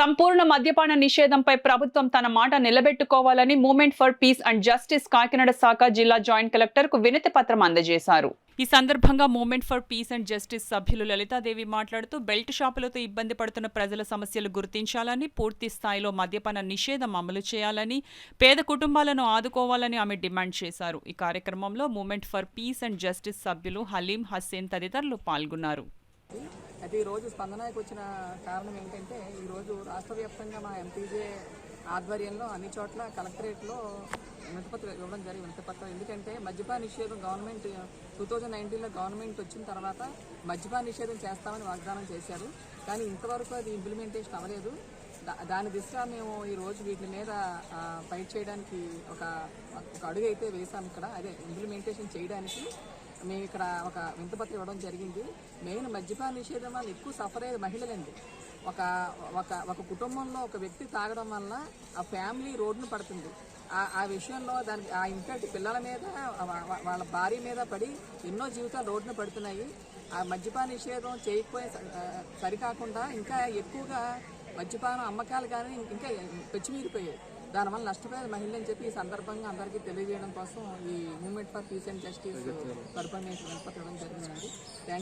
సంపూర్ణ మద్యపాన నిషేధంపై ప్రభుత్వం తన మాట నిలబెట్టుకోవాలని movement for peace and justice Kakinada శాఖ జిల్లా జాయింట్ కలెక్టర్ కు వినతి పత్రం అందజేశారు. ఈ సందర్భంగా movement for peace and justice సభ్యులు లలితాదేవి మాట్లాడుతూ బెల్ట్ షాపులతో ఇబ్బంది పడుతున్న ప్రజల సమస్యలు గుర్తించాలని, పూర్తి స్థాయిలో మద్యపాన నిషేధం అమలు చేయాలని, పేద కుటుంబాలను ఆదుకోవాలని ఆమె డిమాండ్ చేశారు. ఈ కార్యక్రమంలో movement for peace and justice సభ్యులు హలీం, హస్సేన్ తదితరులు పాల్గొన్నారు. అయితే ఈరోజు స్పందనకు వచ్చిన కారణం ఏంటంటే, ఈరోజు రాష్ట్ర వ్యాప్తంగా మా ఎంపీజే ఆధ్వర్యంలో అన్ని చోట్ల కలెక్టరేట్లో వినతిపత్రం ఇవ్వడం జరిగింది. వినతిపత్రం ఎందుకంటే మద్యపాన నిషేధం గవర్నమెంట్ 2019లో గవర్నమెంట్ వచ్చిన తర్వాత మద్యపాన నిషేధం చేస్తామని వాగ్దానం చేశారు. కానీ ఇంతవరకు అది ఇంప్లిమెంటేషన్ అవ్వలేదు. దాని దిశగా మేము ఈరోజు వీటి మీద ఫైట్ చేయడానికి ఒక అడుగు అయితే వేసాం. ఇక్కడ అదే ఇంప్లిమెంటేషన్ చేయడానికి మేము ఇక్కడ ఒక వినతిపత్రం ఇవ్వడం జరిగింది. మెయిన్ మద్యపాన నిషేధం వల్ల ఎక్కువ సఫర్ అయ్యేది మహిళలండి. ఒక కుటుంబంలో ఒక వ్యక్తి తాగడం వల్ల ఆ ఫ్యామిలీ రోడ్డును పడుతుంది. ఆ విషయంలో దానికి ఆ ఇంటి పిల్లల మీద, వాళ్ళ భార్య మీద పడి ఎన్నో జీవితాలు రోడ్డున పడుతున్నాయి. ఆ మద్యపాన నిషేధం చేయకపోయే సరికాకుండా ఇంకా ఎక్కువగా మద్యపానం అమ్మకాలు కానీ ఇంకా పెచ్చిమీరిపోయాయి. దానివల్ల నష్టపోయేది మహిళలు అని చెప్పి ఈ సందర్భంగా అందరికీ తెలియజేయడం కోసం ఈ movement for peace and justice తరపున మేము వినతిపత్రం ఇవ్వడం జరిగిందండి.